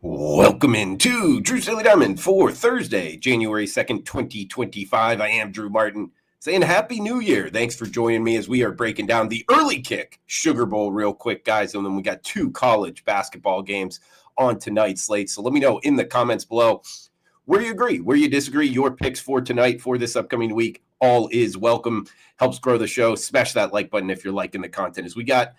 Welcome into Drew's Daily Diamond for Thursday, January 2nd, 2025. I am Drew Martin saying Happy New Year. Thanks for joining me as we are breaking down the early kick Sugar Bowl real quick, guys. And then we got two college basketball games on tonight's slate. So let me know in the comments below where you agree, where you disagree, your picks for tonight, for this upcoming week. All is welcome. Helps grow the show. Smash that like button if you're liking the content. As we got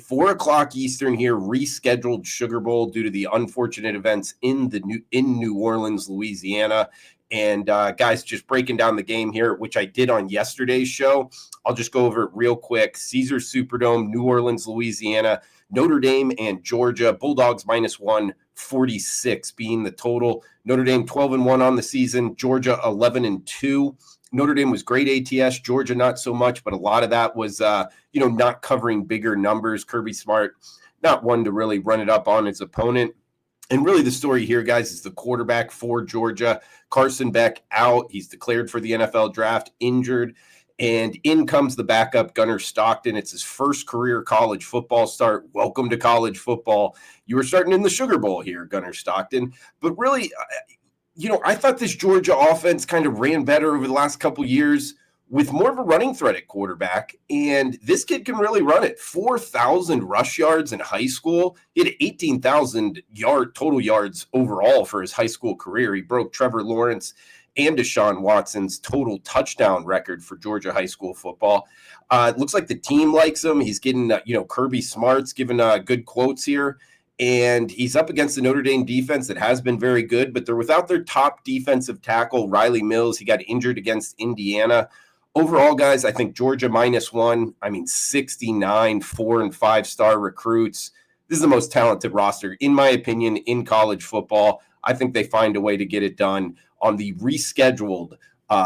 4 o'clock Eastern here, rescheduled Sugar Bowl due to the unfortunate events in New Orleans, Louisiana. And guys, just breaking down the game here, which I did on yesterday's show. I'll just go over it real quick. Caesars Superdome, New Orleans, Louisiana, Notre Dame and Georgia. Bulldogs minus 146 being the total. Notre Dame 12-1 on the season. Georgia 11-2. Notre Dame was great ATS, Georgia not so much, but a lot of that was, not covering bigger numbers. Kirby Smart, not one to really run it up on his opponent. And really the story here, guys, is the quarterback for Georgia, Carson Beck, out. He's declared for the NFL draft, injured. And in comes the backup, Gunnar Stockton. It's his first career college football start. Welcome to college football. You were starting in the Sugar Bowl here, Gunnar Stockton. But really, I thought this Georgia offense kind of ran better over the last couple years with more of a running threat at quarterback. And this kid can really run it. 4,000 rush yards in high school. He had 18,000 total yards overall for his high school career. He broke Trevor Lawrence and Deshaun Watson's total touchdown record for Georgia high school football. It looks like the team likes him. He's getting, Kirby Smart's giving good quotes here. And he's up against the Notre Dame defense that has been very good, but they're without their top defensive tackle, Riley Mills. He got injured against Indiana. Overall, guys, I think Georgia minus 1. 69 4- and 5-star recruits. This is the most talented roster, in my opinion, in college football. I think they find a way to get it done on the rescheduled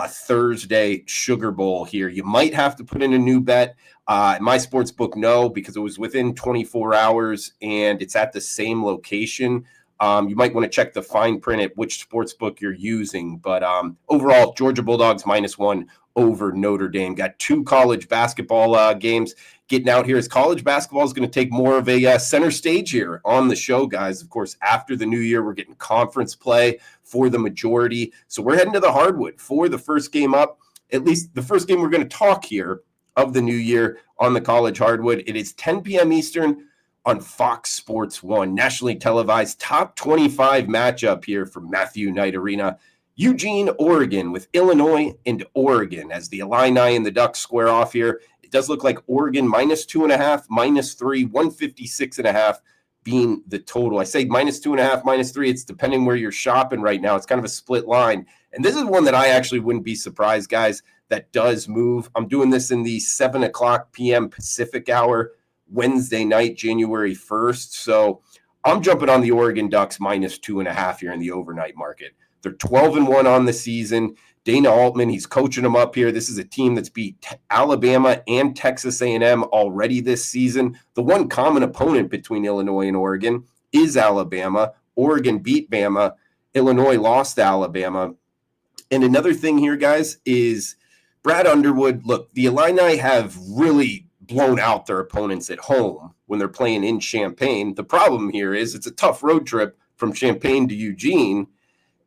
Thursday Sugar Bowl here. You might have to put in a new bet. My sports book, no, because it was within 24 hours and it's at the same location. You might want to check the fine print at which sports book you're using. But overall, Georgia Bulldogs minus 1 over Notre Dame. Got two college basketball games getting out here as college basketball is going to take more of a center stage here on the show, guys. Of course, after the new year, we're getting conference play for the majority. So we're heading to the hardwood for the first game up, at least the first game we're going to talk here of the new year on the college hardwood. It is 10 p.m. Eastern on Fox Sports 1, nationally televised top 25 matchup here from Matthew Knight Arena. Eugene, Oregon, with Illinois and Oregon as the Illini and the Ducks square off here. It does look like Oregon minus 2.5, minus 3, 156.5 being the total. I say minus 2.5, minus 3. It's depending where you're shopping right now. It's kind of a split line. And this is one that I actually wouldn't be surprised, guys, that does move. I'm doing this in the 7 o'clock p.m. Pacific hour, Wednesday night, January 1st. So I'm jumping on the Oregon Ducks minus 2.5 here in the overnight market. They're 12-1 on the season. Dana Altman, he's coaching them up here. This is a team that's beat Alabama and Texas A&M already this season. The one common opponent between Illinois and Oregon is Alabama. Oregon beat Bama. Illinois lost to Alabama. And another thing here, guys, is Brad Underwood. Look, the Illini have really blown out their opponents at home when they're playing in Champaign. The problem here is it's a tough road trip from Champaign to Eugene.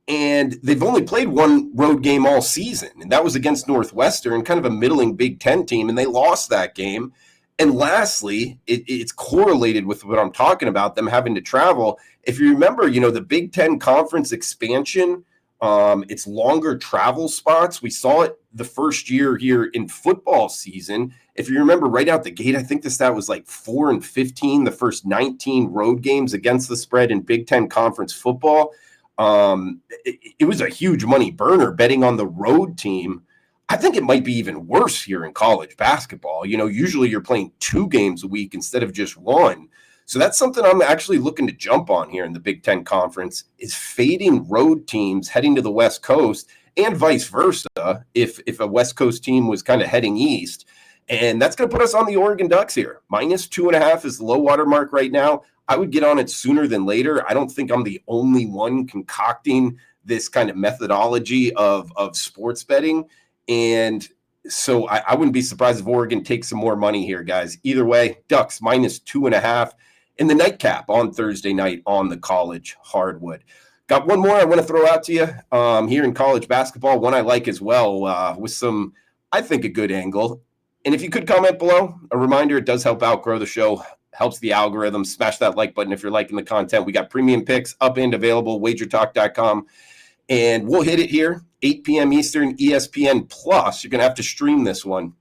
And they've only played one road game all season, and that was against Northwestern, kind of a middling Big Ten team, and they lost that game. And lastly, it's correlated with what I'm talking about, them having to travel. If you remember, the Big Ten conference expansion, it's longer travel spots. We saw it the first year here in football season. If you remember right out the gate, I think the stat was like 4-15, the first 19 road games against the spread in Big Ten conference football. It was a huge money burner betting on the road team. I think it might be even worse here in college basketball. Usually you're playing 2 games a week instead of just 1. So that's something I'm actually looking to jump on here in the Big Ten Conference, is fading road teams heading to the West Coast and vice versa if a West Coast team was kind of heading east. And that's going to put us on the Oregon Ducks here. Minus 2.5 is the low water mark right now. I would get on it sooner than later. I don't think I'm the only one concocting this kind of methodology of sports betting. And so I wouldn't be surprised if Oregon takes some more money here, guys. Either way, Ducks minus 2.5. and the nightcap on Thursday night on the college hardwood. Got one more I want to throw out to you here in college basketball, one I like as well, with some, I think, a good angle. And if you could comment below, a reminder, it does help out grow the show, helps the algorithm. Smash that like button if you're liking the content. We got premium picks up and available, WagerTalk.com. And we'll hit it here, 8 p.m. Eastern, ESPN Plus. You're going to have to stream this one.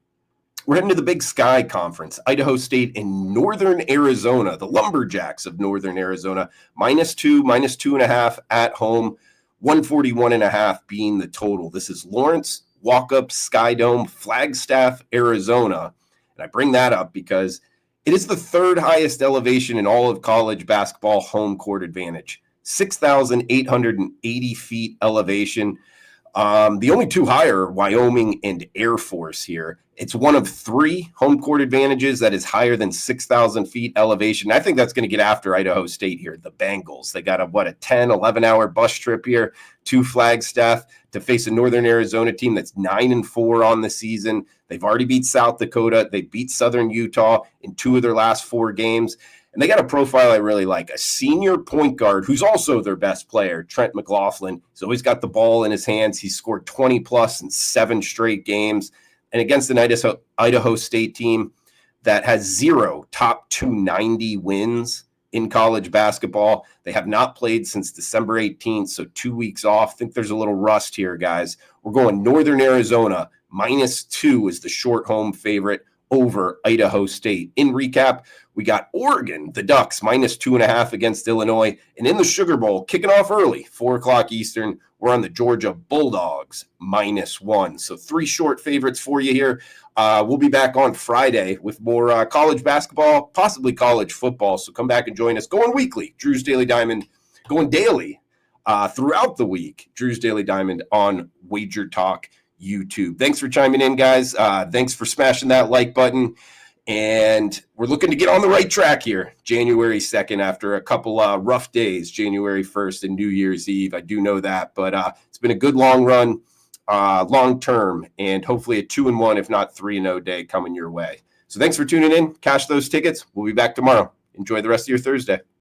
We're heading to the Big Sky Conference, Idaho State in northern Arizona, the Lumberjacks of northern Arizona, -2, -2.5 at home, 141.5 being the total. This is Lawrence, Walkup, Sky Dome, Flagstaff, Arizona. And I bring that up because it is the third highest elevation in all of college basketball home court advantage, 6,880 feet elevation. The only two higher are Wyoming and Air Force here. It's one of three home court advantages that is higher than 6,000 feet elevation. I think that's going to get after Idaho State here, the Bengals. They got a 10, 11-hour bus trip here to Flagstaff to face a northern Arizona team that's 9-4 on the season. They've already beat South Dakota. They beat Southern Utah in 2 of their last 4 games. And they got a profile I really like, a senior point guard who's also their best player, Trent McLaughlin. He's always got the ball in his hands. He's scored 20-plus in 7 straight games. And against an Idaho State team that has 0 top 290 wins in college basketball. They have not played since December 18th, so 2 weeks off. I think there's a little rust here, guys. We're going northern Arizona, -2 is the short home favorite over Idaho State. In recap, we got Oregon, the Ducks, -2.5 against Illinois. And in the Sugar Bowl, kicking off early, 4 o'clock Eastern, we're on the Georgia Bulldogs, -1. So 3 short favorites for you here. We'll be back on Friday with more college basketball, possibly college football. So come back and join us. Going weekly, Drew's Daily Diamond, going daily throughout the week. Drew's Daily Diamond on WagerTalk YouTube. Thanks for chiming in, guys. Thanks for smashing that like button. And we're looking to get on the right track here, January 2nd, after a couple rough days, January 1st and New Year's Eve. I do know that, but it's been a good long run, long term, and hopefully a 2-1, if not 3-0 day coming your way. So thanks for tuning in. Cash those tickets. We'll be back tomorrow. Enjoy the rest of your Thursday.